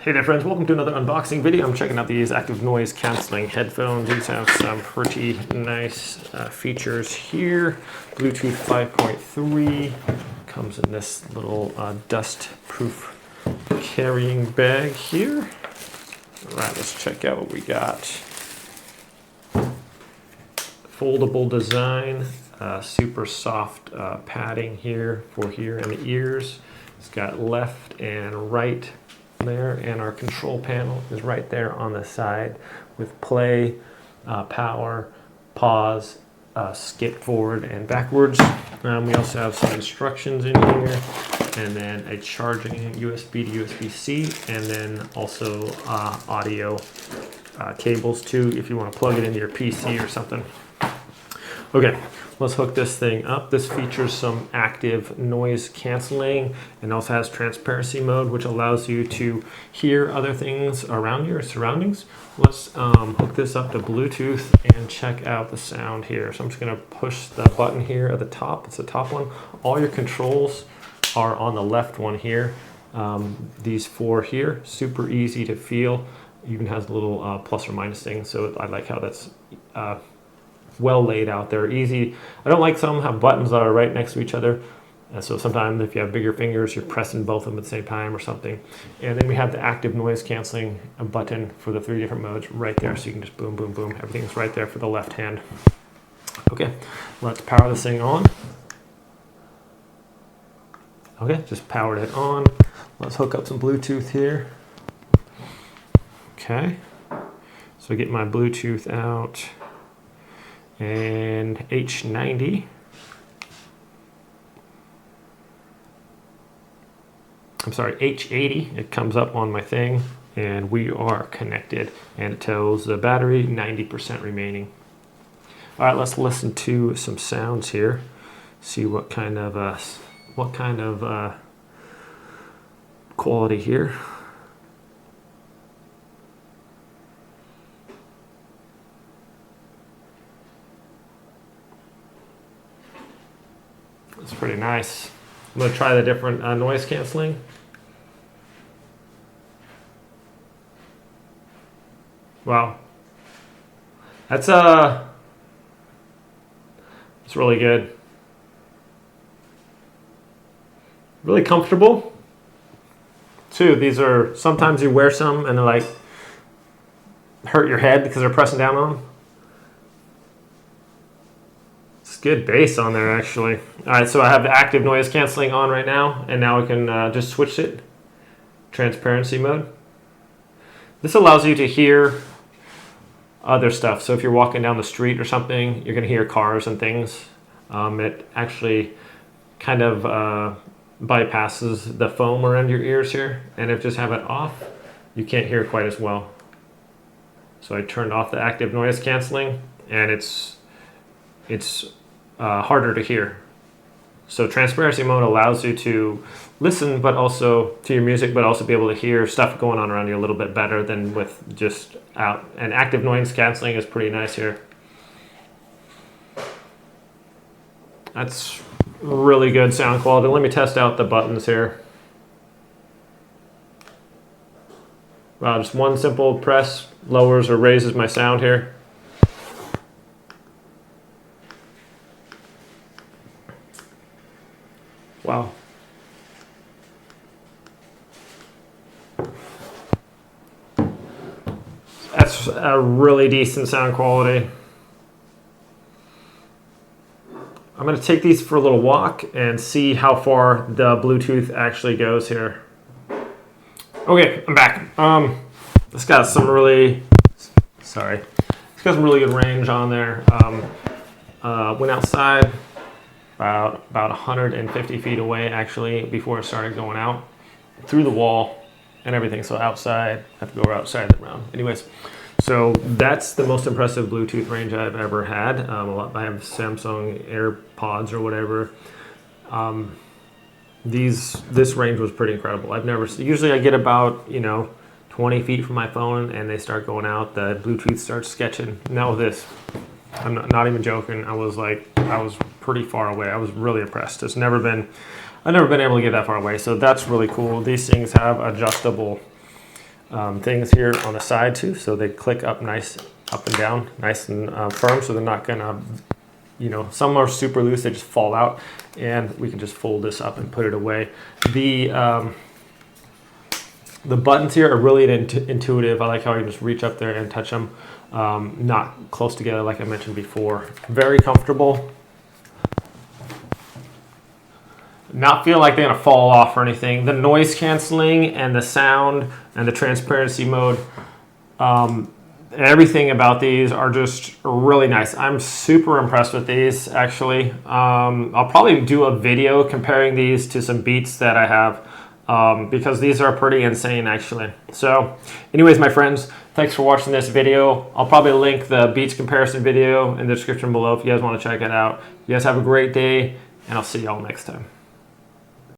Hey there friends, welcome to another unboxing video. I'm checking out these active noise canceling headphones. These have some pretty nice features here. Bluetooth 5.3, comes in this little dust-proof carrying bag here. All right, let's check out what we got. Foldable design, super soft padding here for here in the ears. It's got left and right there, and our control panel is right there on the side with play, power, pause, skip forward and backwards. We also have some instructions in here, and then a charging USB to USB-C, and then also audio cables too if you want to plug it into your PC or something. Okay, let's hook this thing up. This features some active noise canceling and also has transparency mode, which allows you to hear other things around your surroundings. Let's hook this up to Bluetooth and check out the sound here. So I'm just gonna push the button here at the top. It's the top one. All your controls are on the left one here. These four here, super easy to feel. Even has a little plus or minus thing. So I like how that's well laid out there, easy. I don't like some have buttons that are right next to each other. So sometimes if you have bigger fingers, you're pressing both of them at the same time or something. And then we have the active noise canceling button for the 3 different modes right there. So you can just boom, boom, boom. Everything's right there for the left hand. Okay, let's power this thing on. Okay, just powered it on. Let's hook up some Bluetooth here. Okay, so get my Bluetooth out. And H90. I'm sorry, H80. It comes up on my thing, and we are connected. And it tells the battery 90% remaining. All right, let's listen to some sounds here. See what kind of quality here. It's pretty nice. I'm going to try the different noise canceling. Wow. It's really good. Really comfortable. Too, these are, sometimes you wear some and they're like hurt your head because they're pressing down on them. Good bass on there actually. All right, so I have the active noise canceling on right now, and now I can just switch it. Transparency mode. This allows you to hear other stuff. So if you're walking down the street or something, you're gonna hear cars and things. It actually kind of bypasses the foam around your ears here, and if you just have it off, you can't hear quite as well. So I turned off the active noise canceling, and it's harder to hear. So transparency mode allows you to listen, but also to your music, but also be able to hear stuff going on around you a little bit better than with just out. And active noise canceling is pretty nice here. That's really good sound quality. Let me test out the buttons here. Wow, just one simple press lowers or raises my sound here. Wow. That's a really decent sound quality. I'm going to take these for a little walk and see how far the Bluetooth actually goes here. Okay, I'm back. It's got some really, it's got some really good range on there. Went outside. About 150 feet away actually before it started going out through the wall and everything. So outside, I have to go outside the round. Anyways, so that's the most impressive Bluetooth range I've ever had. I have Samsung AirPods or whatever. This range was pretty incredible. Usually I get about 20 feet from my phone and they start going out. The Bluetooth starts sketching. Now with this, I'm not even joking. I was pretty far away. I was really impressed. I've never been able to get that far away. So that's really cool. These things have adjustable things here on the side too, so they click up nice, up and down, nice and firm, so they're not gonna, you know, some are super loose, they just fall out, and we can just fold this up and put it away. The buttons here are really intuitive. I like how you just reach up there and touch them, not close together like I mentioned before. Very comfortable. Not feel like they're gonna fall off or anything. The noise canceling and the sound and the transparency mode, everything about these are just really nice. I'm super impressed with these actually. I'll probably do a video comparing these to some Beats that I have, because these are pretty insane actually. So anyways, my friends, thanks for watching this video. I'll probably link the Beats comparison video in the description below if you guys want to check it out. You guys have a great day, and I'll see y'all next time.